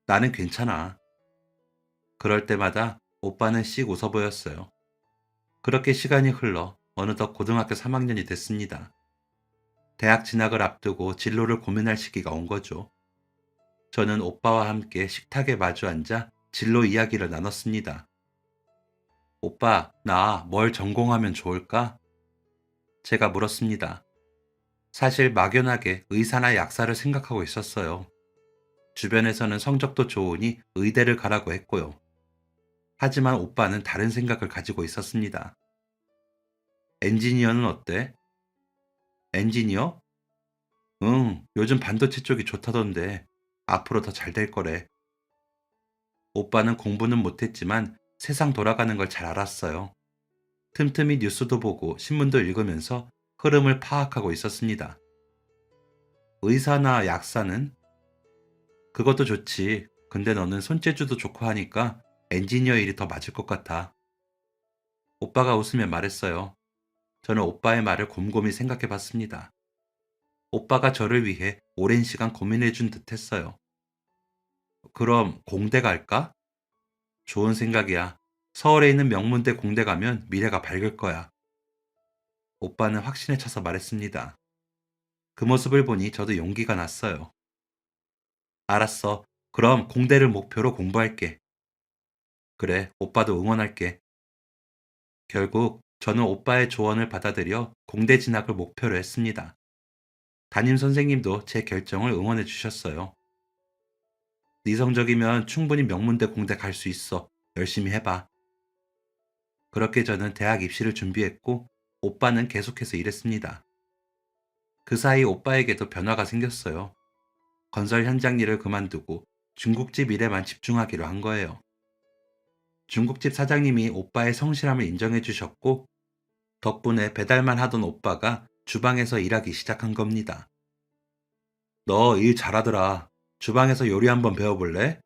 나는 괜찮아. 그럴 때마다 오빠는 씩 웃어 보였어요. 그렇게 시간이 흘러 어느덧 고등학교 3학년이 됐습니다. 대학 진학을 앞두고 진로를 고민할 시기가 온 거죠. 저는 오빠와 함께 식탁에 마주 앉아 진로 이야기를 나눴습니다. 오빠, 나 뭘 전공하면 좋을까? 제가 물었습니다. 사실 막연하게 의사나 약사를 생각하고 있었어요. 주변에서는 성적도 좋으니 의대를 가라고 했고요. 하지만 오빠는 다른 생각을 가지고 있었습니다. 엔지니어는 어때? 엔지니어? 응, 요즘 반도체 쪽이 좋다던데 앞으로 더 잘 될 거래. 오빠는 공부는 못했지만 세상 돌아가는 걸 잘 알았어요. 틈틈이 뉴스도 보고 신문도 읽으면서 흐름을 파악하고 있었습니다. 의사나 약사는? 그것도 좋지. 근데 너는 손재주도 좋고 하니까 엔지니어 일이 더 맞을 것 같아. 오빠가 웃으며 말했어요. 저는 오빠의 말을 곰곰이 생각해 봤습니다. 오빠가 저를 위해 오랜 시간 고민해 준 듯 했어요. 그럼 공대 갈까? 좋은 생각이야. 서울에 있는 명문대 공대 가면 미래가 밝을 거야. 오빠는 확신에 차서 말했습니다. 그 모습을 보니 저도 용기가 났어요. 알았어. 그럼 공대를 목표로 공부할게. 그래, 오빠도 응원할게. 결국 저는 오빠의 조언을 받아들여 공대 진학을 목표로 했습니다. 담임 선생님도 제 결정을 응원해 주셨어요. 네 성적이면 충분히 명문대 공대 갈 수 있어. 열심히 해봐. 그렇게 저는 대학 입시를 준비했고 오빠는 계속해서 일했습니다. 그 사이 오빠에게도 변화가 생겼어요. 건설 현장 일을 그만두고 중국집 일에만 집중하기로 한 거예요. 중국집 사장님이 오빠의 성실함을 인정해 주셨고 덕분에 배달만 하던 오빠가 주방에서 일하기 시작한 겁니다. 너 일 잘하더라. 주방에서 요리 한번 배워볼래?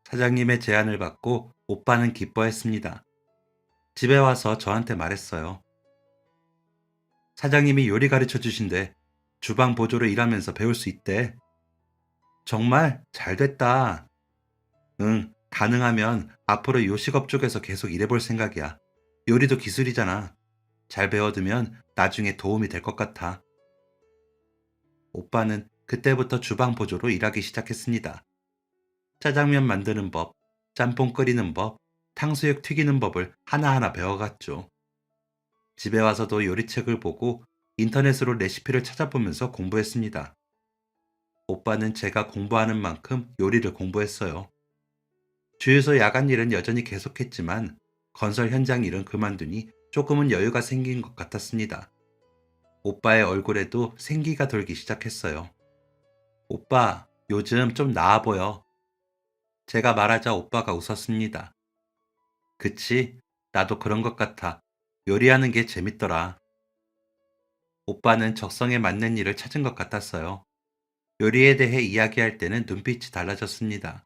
사장님의 제안을 받고 오빠는 기뻐했습니다. 집에 와서 저한테 말했어요. 사장님이 요리 가르쳐 주신대. 주방 보조로 일하면서 배울 수 있대. 정말 잘 됐다. 응, 가능하면 앞으로 요식업 쪽에서 계속 일해볼 생각이야. 요리도 기술이잖아. 잘 배워두면 나중에 도움이 될 것 같아. 오빠는 그때부터 주방 보조로 일하기 시작했습니다. 짜장면 만드는 법, 짬뽕 끓이는 법, 탕수육 튀기는 법을 하나하나 배워갔죠. 집에 와서도 요리책을 보고 인터넷으로 레시피를 찾아보면서 공부했습니다. 오빠는 제가 공부하는 만큼 요리를 공부했어요. 주유소 야간 일은 여전히 계속했지만 건설 현장 일은 그만두니 조금은 여유가 생긴 것 같았습니다. 오빠의 얼굴에도 생기가 돌기 시작했어요. 오빠, 요즘 좀 나아 보여. 제가 말하자 오빠가 웃었습니다. 그치? 나도 그런 것 같아. 요리하는 게 재밌더라. 오빠는 적성에 맞는 일을 찾은 것 같았어요. 요리에 대해 이야기할 때는 눈빛이 달라졌습니다.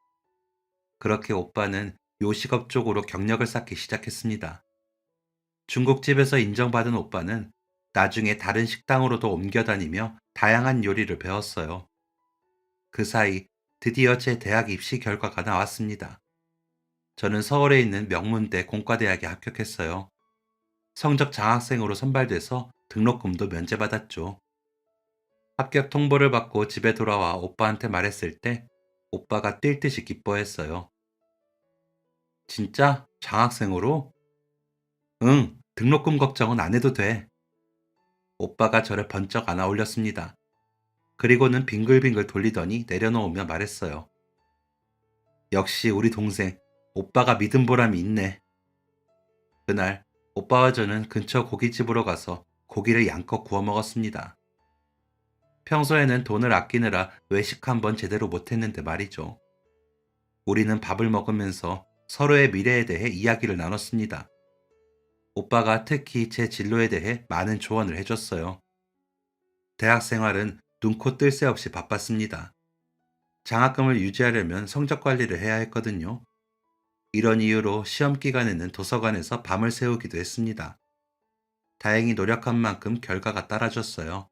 그렇게 오빠는 요식업 쪽으로 경력을 쌓기 시작했습니다. 중국집에서 인정받은 오빠는 나중에 다른 식당으로도 옮겨 다니며 다양한 요리를 배웠어요. 그 사이 드디어 제 대학 입시 결과가 나왔습니다. 저는 서울에 있는 명문대 공과대학에 합격했어요. 성적 장학생으로 선발돼서 등록금도 면제받았죠. 합격 통보를 받고 집에 돌아와 오빠한테 말했을 때 오빠가 뛸 듯이 기뻐했어요. 진짜? 장학생으로? 응, 등록금 걱정은 안 해도 돼. 오빠가 저를 번쩍 안아 올렸습니다. 그리고는 빙글빙글 돌리더니 내려놓으며 말했어요. 역시 우리 동생, 오빠가 믿은 보람이 있네. 그날 오빠와 저는 근처 고깃집으로 가서 고기를 양껏 구워 먹었습니다. 평소에는 돈을 아끼느라 외식 한번 제대로 못했는데 말이죠. 우리는 밥을 먹으면서 서로의 미래에 대해 이야기를 나눴습니다. 오빠가 특히 제 진로에 대해 많은 조언을 해줬어요. 대학 생활은 눈코 뜰 새 없이 바빴습니다. 장학금을 유지하려면 성적 관리를 해야 했거든요. 이런 이유로 시험 기간에는 도서관에서 밤을 새우기도 했습니다. 다행히 노력한 만큼 결과가 따라줬어요.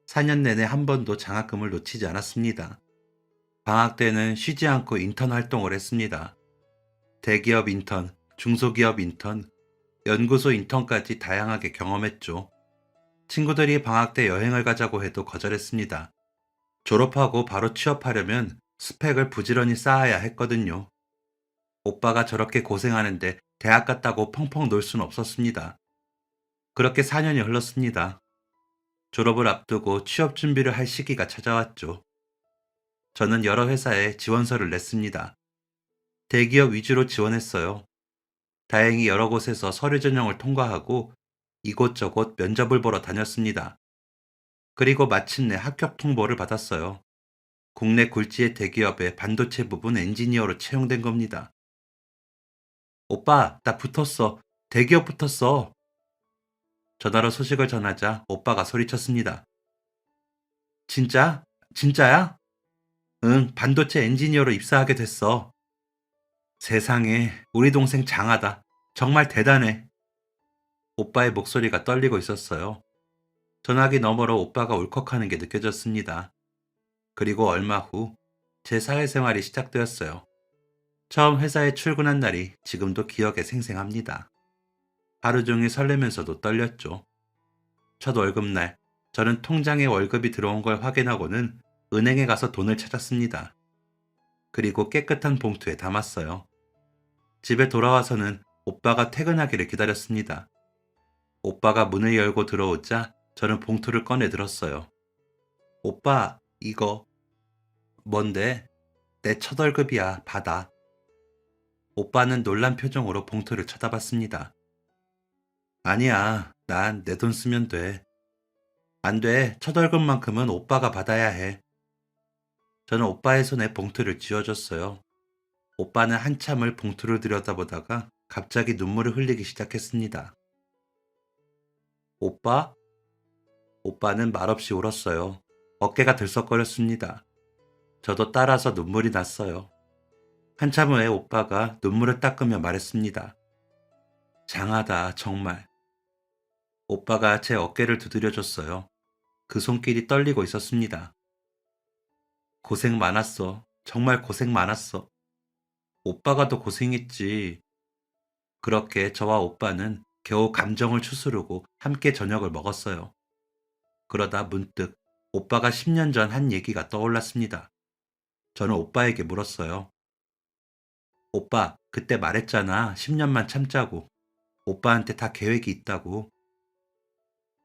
4년 내내 한 번도 장학금을 놓치지 않았습니다. 방학 때는 쉬지 않고 인턴 활동을 했습니다. 대기업 인턴, 중소기업 인턴, 연구소 인턴까지 다양하게 경험했죠. 친구들이 방학 때 여행을 가자고 해도 거절했습니다. 졸업하고 바로 취업하려면 스펙을 부지런히 쌓아야 했거든요. 오빠가 저렇게 고생하는데 대학 갔다고 펑펑 놀 순 없었습니다. 그렇게 4년이 흘렀습니다. 졸업을 앞두고 취업 준비를 할 시기가 찾아왔죠. 저는 여러 회사에 지원서를 냈습니다. 대기업 위주로 지원했어요. 다행히 여러 곳에서 서류 전형을 통과하고 이곳저곳 면접을 보러 다녔습니다. 그리고 마침내 합격 통보를 받았어요. 국내 굴지의 대기업의 반도체 부분 엔지니어로 채용된 겁니다. 오빠, 나 붙었어. 대기업 붙었어. 전화로 소식을 전하자 오빠가 소리쳤습니다. 진짜? 진짜야? 응, 반도체 엔지니어로 입사하게 됐어. 세상에, 우리 동생 장하다. 정말 대단해. 오빠의 목소리가 떨리고 있었어요. 전화기 너머로 오빠가 울컥하는 게 느껴졌습니다. 그리고 얼마 후 제 사회생활이 시작되었어요. 처음 회사에 출근한 날이 지금도 기억에 생생합니다. 하루 종일 설레면서도 떨렸죠. 첫 월급날, 저는 통장에 월급이 들어온 걸 확인하고는 은행에 가서 돈을 찾았습니다. 그리고 깨끗한 봉투에 담았어요. 집에 돌아와서는 오빠가 퇴근하기를 기다렸습니다. 오빠가 문을 열고 들어오자 저는 봉투를 꺼내 들었어요. 오빠, 이거 뭔데? 내 첫 월급이야, 받아. 오빠는 놀란 표정으로 봉투를 쳐다봤습니다. 아니야, 난 내 돈 쓰면 돼. 안 돼, 첫 월급만큼은 오빠가 받아야 해. 저는 오빠의 손에 봉투를 쥐어줬어요. 오빠는 한참을 봉투를 들여다보다가 갑자기 눈물을 흘리기 시작했습니다. 오빠? 오빠는 말없이 울었어요. 어깨가 들썩거렸습니다. 저도 따라서 눈물이 났어요. 한참 후에 오빠가 눈물을 닦으며 말했습니다. 장하다, 정말. 오빠가 제 어깨를 두드려줬어요. 그 손길이 떨리고 있었습니다. 고생 많았어. 정말 고생 많았어. 오빠가 더 고생했지. 그렇게 저와 오빠는 겨우 감정을 추스르고 함께 저녁을 먹었어요. 그러다 문득 오빠가 10년 전 한 얘기가 떠올랐습니다. 저는 오빠에게 물었어요. 오빠, 그때 말했잖아. 10년만 참자고. 오빠한테 다 계획이 있다고.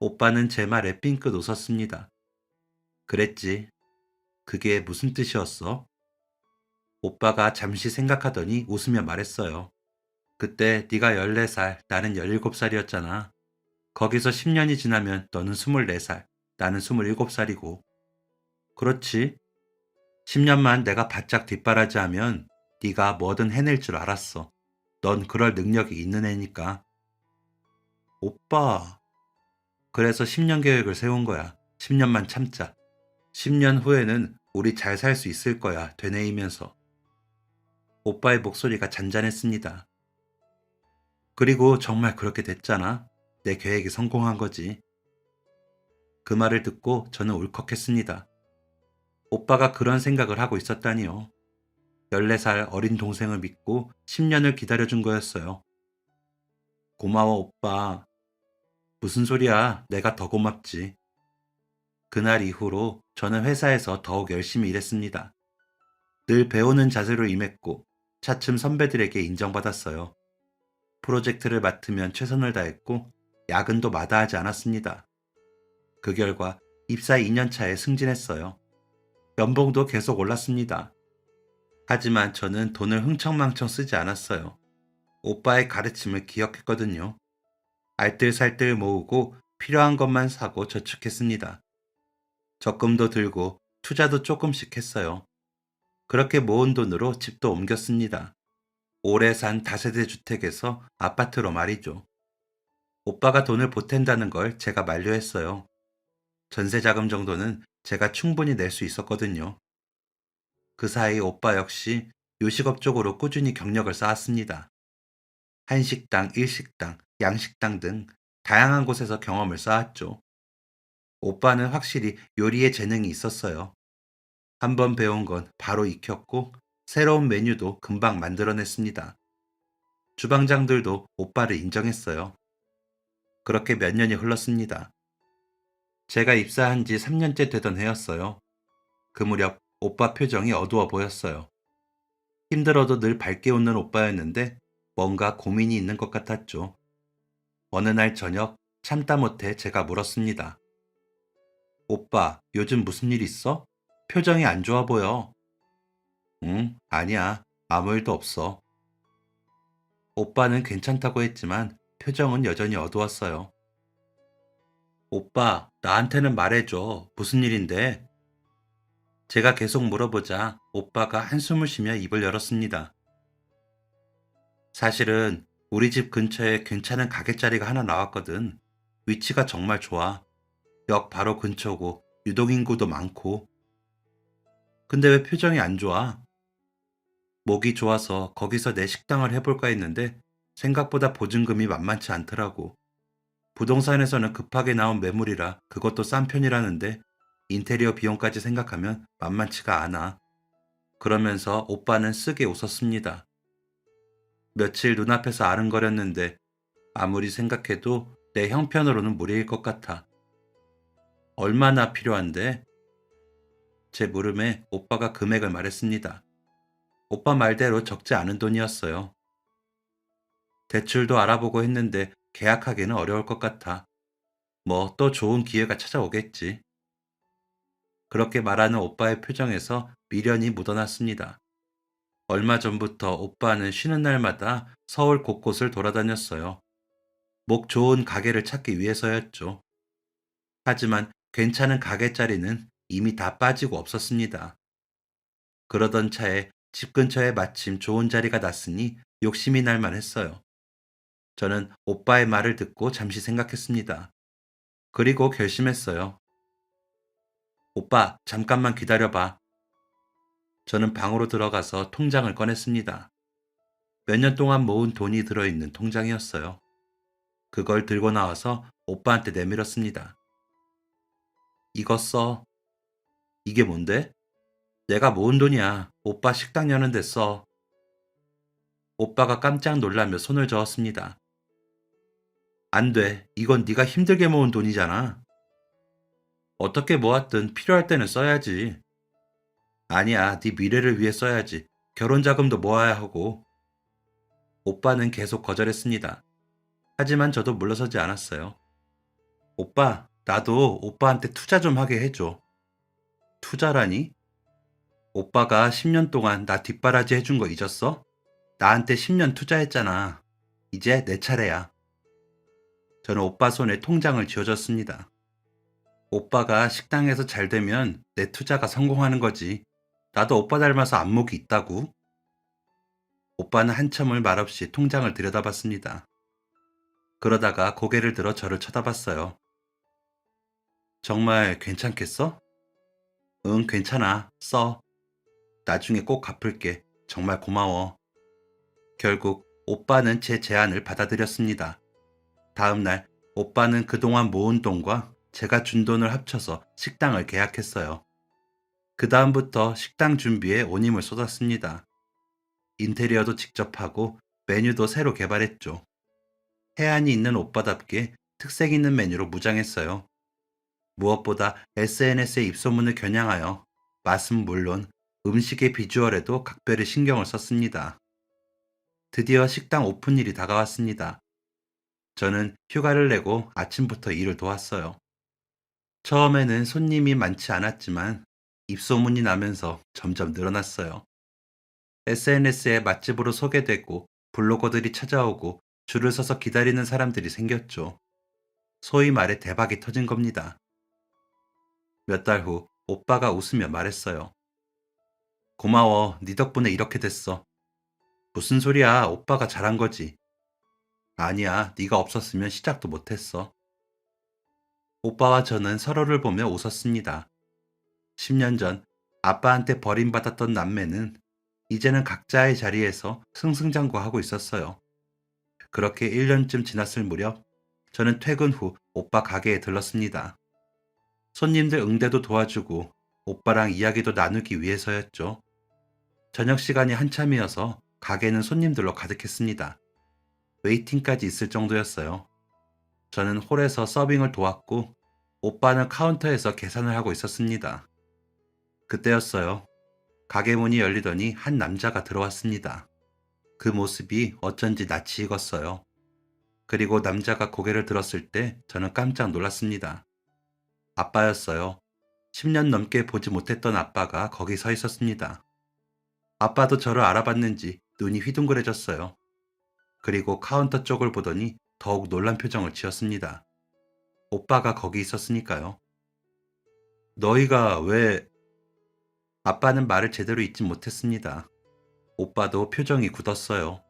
오빠는 제 말에 삥긋 웃었습니다. 그랬지. 그게 무슨 뜻이었어? 오빠가 잠시 생각하더니 웃으며 말했어요. 그때 네가 14살, 나는 17살이었잖아. 거기서 10년이 지나면 너는 24살, 나는 27살이고. 그렇지. 10년만 내가 바짝 뒷바라지하면 네가 뭐든 해낼 줄 알았어. 넌 그럴 능력이 있는 애니까. 오빠. 그래서 10년 계획을 세운 거야. 10년만 참자. 10년 후에는 우리 잘 살 수 있을 거야. 되뇌이면서. 오빠의 목소리가 잔잔했습니다. 그리고 정말 그렇게 됐잖아. 내 계획이 성공한 거지. 그 말을 듣고 저는 울컥했습니다. 오빠가 그런 생각을 하고 있었다니요. 14살 어린 동생을 믿고 10년을 기다려준 거였어요. 고마워, 오빠. 무슨 소리야. 내가 더 고맙지. 그날 이후로 저는 회사에서 더욱 열심히 일했습니다. 늘 배우는 자세로 임했고 차츰 선배들에게 인정받았어요. 프로젝트를 맡으면 최선을 다했고 야근도 마다하지 않았습니다. 그 결과 입사 2년 차에 승진했어요. 연봉도 계속 올랐습니다. 하지만 저는 돈을 흥청망청 쓰지 않았어요. 오빠의 가르침을 기억했거든요. 알뜰살뜰 모으고 필요한 것만 사고 저축했습니다. 적금도 들고 투자도 조금씩 했어요. 그렇게 모은 돈으로 집도 옮겼습니다. 오래 산 다세대 주택에서 아파트로 말이죠. 오빠가 돈을 보탠다는 걸 제가 만류했어요. 전세 자금 정도는 제가 충분히 낼 수 있었거든요. 그 사이 오빠 역시 요식업 쪽으로 꾸준히 경력을 쌓았습니다. 한식당, 일식당, 양식당 등 다양한 곳에서 경험을 쌓았죠. 오빠는 확실히 요리에 재능이 있었어요. 한번 배운 건 바로 익혔고 새로운 메뉴도 금방 만들어냈습니다. 주방장들도 오빠를 인정했어요. 그렇게 몇 년이 흘렀습니다. 제가 입사한 지 3년째 되던 해였어요. 그 무렵 오빠 표정이 어두워 보였어요. 힘들어도 늘 밝게 웃는 오빠였는데 뭔가 고민이 있는 것 같았죠. 어느 날 저녁 참다 못해 제가 물었습니다. 오빠, 요즘 무슨 일 있어? 표정이 안 좋아 보여. 응, 아니야. 아무 일도 없어. 오빠는 괜찮다고 했지만 표정은 여전히 어두웠어요. 오빠, 나한테는 말해줘. 무슨 일인데? 제가 계속 물어보자 오빠가 한숨을 쉬며 입을 열었습니다. 사실은 우리 집 근처에 괜찮은 가게자리가 하나 나왔거든. 위치가 정말 좋아. 역 바로 근처고 유동인구도 많고. 근데 왜 표정이 안 좋아? 목이 좋아서 거기서 내 식당을 해볼까 했는데 생각보다 보증금이 만만치 않더라고. 부동산에서는 급하게 나온 매물이라 그것도 싼 편이라는데 인테리어 비용까지 생각하면 만만치가 않아. 그러면서 오빠는 쓰게 웃었습니다. 며칠 눈앞에서 아른거렸는데 아무리 생각해도 내 형편으로는 무리일 것 같아. 얼마나 필요한데? 제 물음에 오빠가 금액을 말했습니다. 오빠 말대로 적지 않은 돈이었어요. 대출도 알아보고 했는데 계약하기는 어려울 것 같아. 뭐 또 좋은 기회가 찾아오겠지. 그렇게 말하는 오빠의 표정에서 미련이 묻어났습니다. 얼마 전부터 오빠는 쉬는 날마다 서울 곳곳을 돌아다녔어요. 목 좋은 가게를 찾기 위해서였죠. 하지만 괜찮은 가게 자리는 이미 다 빠지고 없었습니다. 그러던 차에 집 근처에 마침 좋은 자리가 났으니 욕심이 날 만했어요. 저는 오빠의 말을 듣고 잠시 생각했습니다. 그리고 결심했어요. 오빠, 잠깐만 기다려봐. 저는 방으로 들어가서 통장을 꺼냈습니다. 몇 년 동안 모은 돈이 들어있는 통장이었어요. 그걸 들고 나와서 오빠한테 내밀었습니다. 이거 써. 이게 뭔데? 내가 모은 돈이야. 오빠 식당 여는 데 써. 오빠가 깜짝 놀라며 손을 저었습니다. 안 돼. 이건 네가 힘들게 모은 돈이잖아. 어떻게 모았든 필요할 때는 써야지. 아니야, 네 미래를 위해 써야지. 결혼 자금도 모아야 하고. 오빠는 계속 거절했습니다. 하지만 저도 물러서지 않았어요. 오빠, 나도 오빠한테 투자 좀 하게 해줘. 투자라니? 오빠가 10년 동안 나 뒷바라지 해준 거 잊었어? 나한테 10년 투자했잖아. 이제 내 차례야. 저는 오빠 손에 통장을 쥐어줬습니다. 오빠가 식당에서 잘 되면 내 투자가 성공하는 거지. 나도 오빠 닮아서 안목이 있다고. 오빠는 한참을 말없이 통장을 들여다봤습니다. 그러다가 고개를 들어 저를 쳐다봤어요. 정말 괜찮겠어? 응, 괜찮아. 써. 나중에 꼭 갚을게. 정말 고마워. 결국 오빠는 제 제안을 받아들였습니다. 다음 날 오빠는 그동안 모은 돈과 제가 준 돈을 합쳐서 식당을 계약했어요. 그 다음부터 식당 준비에 온 힘을 쏟았습니다. 인테리어도 직접 하고 메뉴도 새로 개발했죠. 해안이 있는 오빠답게 특색 있는 메뉴로 무장했어요. 무엇보다 SNS에 입소문을 겨냥하여 맛은 물론 음식의 비주얼에도 각별히 신경을 썼습니다. 드디어 식당 오픈일이 다가왔습니다. 저는 휴가를 내고 아침부터 일을 도왔어요. 처음에는 손님이 많지 않았지만 입소문이 나면서 점점 늘어났어요. SNS에 맛집으로 소개되고 블로거들이 찾아오고 줄을 서서 기다리는 사람들이 생겼죠. 소위 말해 대박이 터진 겁니다. 몇 달 후 오빠가 웃으며 말했어요. 고마워. 네 덕분에 이렇게 됐어. 무슨 소리야. 오빠가 잘한 거지. 아니야. 네가 없었으면 시작도 못했어. 오빠와 저는 서로를 보며 웃었습니다. 10년 전 아빠한테 버림받았던 남매는 이제는 각자의 자리에서 승승장구하고 있었어요. 그렇게 1년쯤 지났을 무렵 저는 퇴근 후 오빠 가게에 들렀습니다. 손님들 응대도 도와주고 오빠랑 이야기도 나누기 위해서였죠. 저녁 시간이 한참이어서 가게는 손님들로 가득했습니다. 웨이팅까지 있을 정도였어요. 저는 홀에서 서빙을 도왔고 오빠는 카운터에서 계산을 하고 있었습니다. 그때였어요. 가게 문이 열리더니 한 남자가 들어왔습니다. 그 모습이 어쩐지 낯이 익었어요. 그리고 남자가 고개를 들었을 때 저는 깜짝 놀랐습니다. 아빠였어요. 10년 넘게 보지 못했던 아빠가 거기 서 있었습니다. 아빠도 저를 알아봤는지 눈이 휘둥그레졌어요. 그리고 카운터 쪽을 보더니 더욱 놀란 표정을 지었습니다. 오빠가 거기 있었으니까요. 너희가 왜... 아빠는 말을 제대로 잇지 못했습니다. 오빠도 표정이 굳었어요.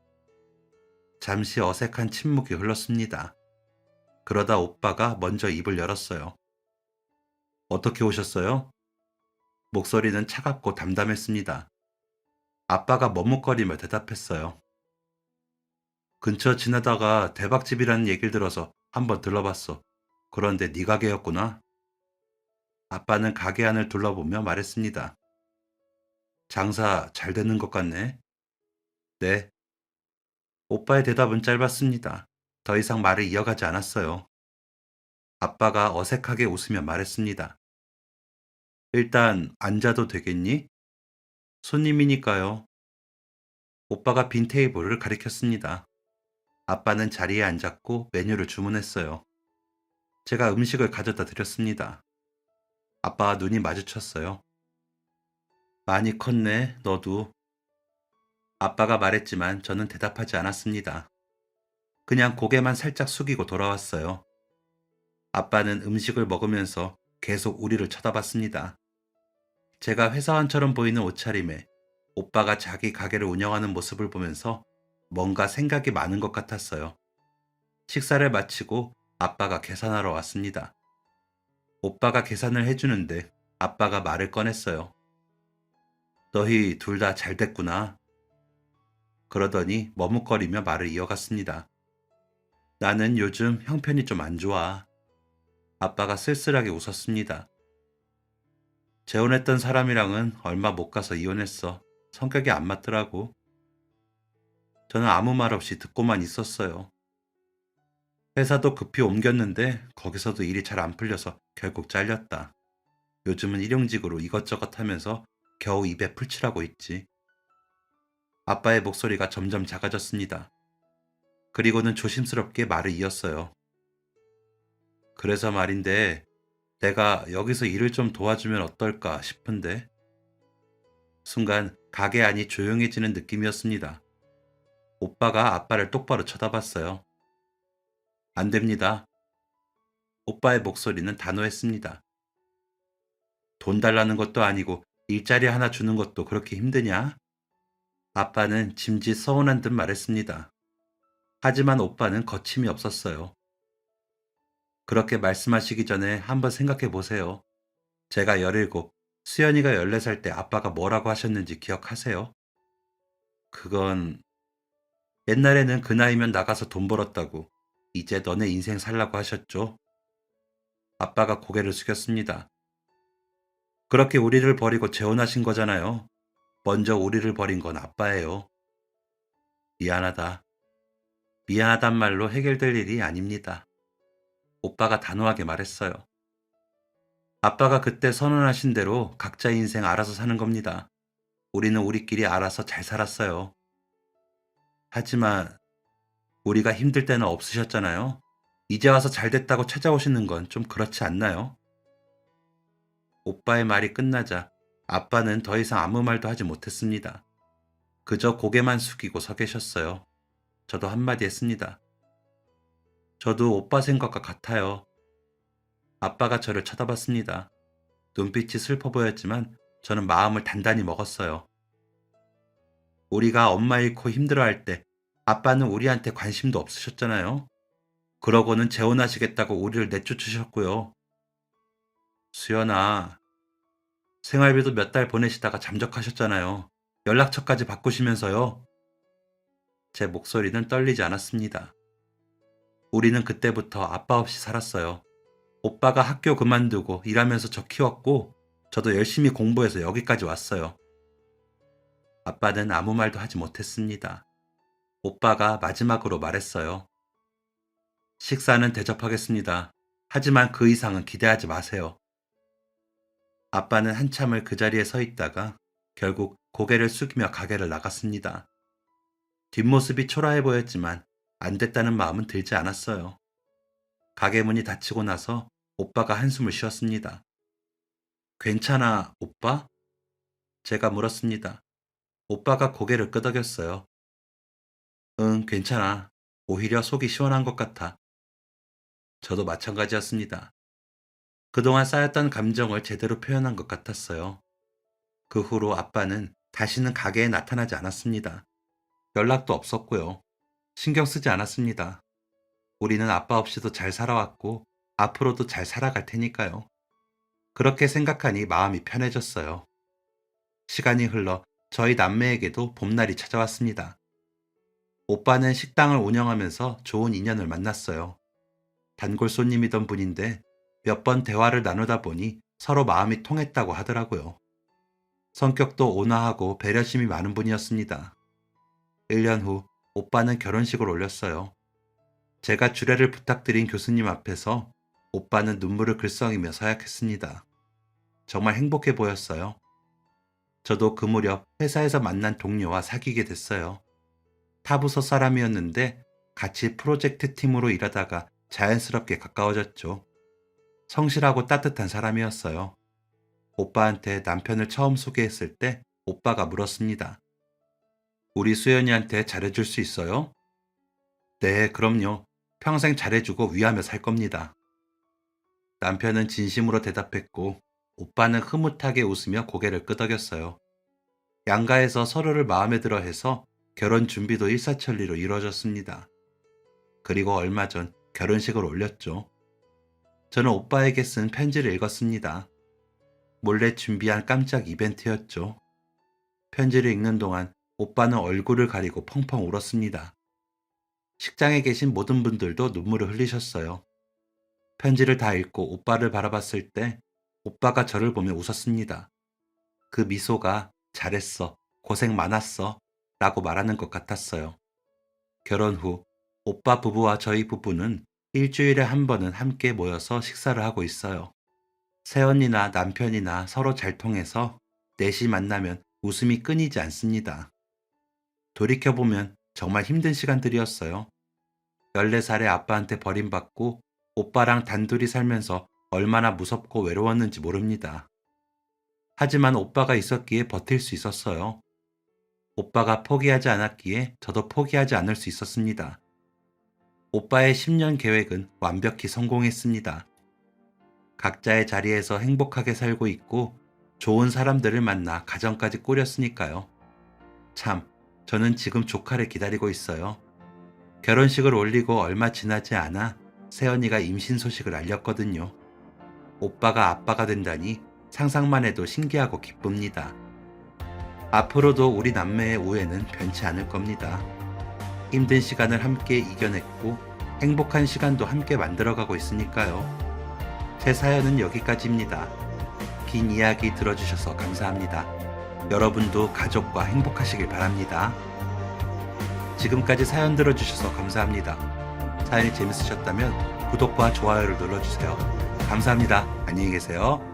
잠시 어색한 침묵이 흘렀습니다. 그러다 오빠가 먼저 입을 열었어요. 어떻게 오셨어요? 목소리는 차갑고 담담했습니다. 아빠가 머뭇거리며 대답했어요. 근처 지나다가 대박집이라는 얘기를 들어서 한번 들러봤어. 그런데 네 가게였구나. 아빠는 가게 안을 둘러보며 말했습니다. 장사 잘 되는 것 같네. 네. 오빠의 대답은 짧았습니다. 더 이상 말을 이어가지 않았어요. 아빠가 어색하게 웃으며 말했습니다. 일단 앉아도 되겠니? 손님이니까요. 오빠가 빈 테이블을 가리켰습니다. 아빠는 자리에 앉았고 메뉴를 주문했어요. 제가 음식을 가져다 드렸습니다. 아빠와 눈이 마주쳤어요. 많이 컸네, 너도. 아빠가 말했지만 저는 대답하지 않았습니다. 그냥 고개만 살짝 숙이고 돌아왔어요. 아빠는 음식을 먹으면서 계속 우리를 쳐다봤습니다. 제가 회사원처럼 보이는 옷차림에 오빠가 자기 가게를 운영하는 모습을 보면서 뭔가 생각이 많은 것 같았어요. 식사를 마치고 아빠가 계산하러 왔습니다. 오빠가 계산을 해주는데 아빠가 말을 꺼냈어요. 너희 둘 다 잘 됐구나. 그러더니 머뭇거리며 말을 이어갔습니다. 나는 요즘 형편이 좀 안 좋아. 아빠가 쓸쓸하게 웃었습니다. 재혼했던 사람이랑은 얼마 못 가서 이혼했어. 성격이 안 맞더라고. 저는 아무 말 없이 듣고만 있었어요. 회사도 급히 옮겼는데 거기서도 일이 잘 안 풀려서 결국 잘렸다. 요즘은 일용직으로 이것저것 하면서 겨우 입에 풀칠하고 있지. 아빠의 목소리가 점점 작아졌습니다. 그리고는 조심스럽게 말을 이었어요. 그래서 말인데, 내가 여기서 일을 좀 도와주면 어떨까 싶은데. 순간 가게 안이 조용해지는 느낌이었습니다. 오빠가 아빠를 똑바로 쳐다봤어요. 안 됩니다. 오빠의 목소리는 단호했습니다. 돈 달라는 것도 아니고 일자리 하나 주는 것도 그렇게 힘드냐? 아빠는 짐짓 서운한 듯 말했습니다. 하지만 오빠는 거침이 없었어요. 그렇게 말씀하시기 전에 한번 생각해 보세요. 제가 17, 수연이가 14살 때 아빠가 뭐라고 하셨는지 기억하세요? 그건 옛날에는 그 나이면 나가서 돈 벌었다고 이제 너네 인생 살라고 하셨죠? 아빠가 고개를 숙였습니다. 그렇게 우리를 버리고 재혼하신 거잖아요. 먼저 우리를 버린 건 아빠예요. 미안하다. 미안하단 말로 해결될 일이 아닙니다. 오빠가 단호하게 말했어요. 아빠가 그때 선언하신 대로 각자 인생 알아서 사는 겁니다. 우리는 우리끼리 알아서 잘 살았어요. 하지만 우리가 힘들 때는 없으셨잖아요. 이제 와서 잘 됐다고 찾아오시는 건 좀 그렇지 않나요? 오빠의 말이 끝나자 아빠는 더 이상 아무 말도 하지 못했습니다. 그저 고개만 숙이고 서 계셨어요. 저도 한마디 했습니다. 저도 오빠 생각과 같아요. 아빠가 저를 쳐다봤습니다. 눈빛이 슬퍼 보였지만 저는 마음을 단단히 먹었어요. 우리가 엄마 잃고 힘들어할 때 아빠는 우리한테 관심도 없으셨잖아요. 그러고는 재혼하시겠다고 우리를 내쫓으셨고요. 수연아, 생활비도 몇 달 보내시다가 잠적하셨잖아요. 연락처까지 바꾸시면서요. 제 목소리는 떨리지 않았습니다. 우리는 그때부터 아빠 없이 살았어요. 오빠가 학교 그만두고 일하면서 저 키웠고, 저도 열심히 공부해서 여기까지 왔어요. 아빠는 아무 말도 하지 못했습니다. 오빠가 마지막으로 말했어요. 식사는 대접하겠습니다. 하지만 그 이상은 기대하지 마세요. 아빠는 한참을 그 자리에 서 있다가 결국 고개를 숙이며 가게를 나갔습니다. 뒷모습이 초라해 보였지만 안 됐다는 마음은 들지 않았어요. 가게 문이 닫히고 나서 오빠가 한숨을 쉬었습니다. 괜찮아, 오빠? 제가 물었습니다. 오빠가 고개를 끄덕였어요. 응, 괜찮아. 오히려 속이 시원한 것 같아. 저도 마찬가지였습니다. 그동안 쌓였던 감정을 제대로 표현한 것 같았어요. 그 후로 아빠는 다시는 가게에 나타나지 않았습니다. 연락도 없었고요. 신경 쓰지 않았습니다. 우리는 아빠 없이도 잘 살아왔고 앞으로도 잘 살아갈 테니까요. 그렇게 생각하니 마음이 편해졌어요. 시간이 흘러 저희 남매에게도 봄날이 찾아왔습니다. 오빠는 식당을 운영하면서 좋은 인연을 만났어요. 단골 손님이던 분인데 몇 번 대화를 나누다 보니 서로 마음이 통했다고 하더라고요. 성격도 온화하고 배려심이 많은 분이었습니다. 1년 후 오빠는 결혼식을 올렸어요. 제가 주례를 부탁드린 교수님 앞에서 오빠는 눈물을 글썽이며 서약했습니다. 정말 행복해 보였어요. 저도 그 무렵 회사에서 만난 동료와 사귀게 됐어요. 타부서 사람이었는데 같이 프로젝트 팀으로 일하다가 자연스럽게 가까워졌죠. 성실하고 따뜻한 사람이었어요. 오빠한테 남편을 처음 소개했을 때 오빠가 물었습니다. 우리 수연이한테 잘해줄 수 있어요? 네, 그럼요. 평생 잘해주고 위하며 살 겁니다. 남편은 진심으로 대답했고 오빠는 흐뭇하게 웃으며 고개를 끄덕였어요. 양가에서 서로를 마음에 들어 해서 결혼 준비도 일사천리로 이루어졌습니다. 그리고 얼마 전 결혼식을 올렸죠. 저는 오빠에게 쓴 편지를 읽었습니다. 몰래 준비한 깜짝 이벤트였죠. 편지를 읽는 동안 오빠는 얼굴을 가리고 펑펑 울었습니다. 식장에 계신 모든 분들도 눈물을 흘리셨어요. 편지를 다 읽고 오빠를 바라봤을 때 오빠가 저를 보며 웃었습니다. 그 미소가 잘했어, 고생 많았어 라고 말하는 것 같았어요. 결혼 후 오빠 부부와 저희 부부는 일주일에 한 번은 함께 모여서 식사를 하고 있어요. 새언니나 남편이나 서로 잘 통해서 넷이 만나면 웃음이 끊이지 않습니다. 돌이켜보면 정말 힘든 시간들이었어요. 14살에 아빠한테 버림받고 오빠랑 단둘이 살면서 얼마나 무섭고 외로웠는지 모릅니다. 하지만 오빠가 있었기에 버틸 수 있었어요. 오빠가 포기하지 않았기에 저도 포기하지 않을 수 있었습니다. 오빠의 10년 계획은 완벽히 성공했습니다. 각자의 자리에서 행복하게 살고 있고 좋은 사람들을 만나 가정까지 꾸렸으니까요. 참, 저는 지금 조카를 기다리고 있어요. 결혼식을 올리고 얼마 지나지 않아 새언니가 임신 소식을 알렸거든요. 오빠가 아빠가 된다니 상상만 해도 신기하고 기쁩니다. 앞으로도 우리 남매의 우애는 변치 않을 겁니다. 힘든 시간을 함께 이겨냈고 행복한 시간도 함께 만들어가고 있으니까요. 제 사연은 여기까지입니다. 긴 이야기 들어주셔서 감사합니다. 여러분도 가족과 행복하시길 바랍니다. 지금까지 사연 들어주셔서 감사합니다. 사연이 재밌으셨다면 구독과 좋아요를 눌러주세요. 감사합니다. 안녕히 계세요.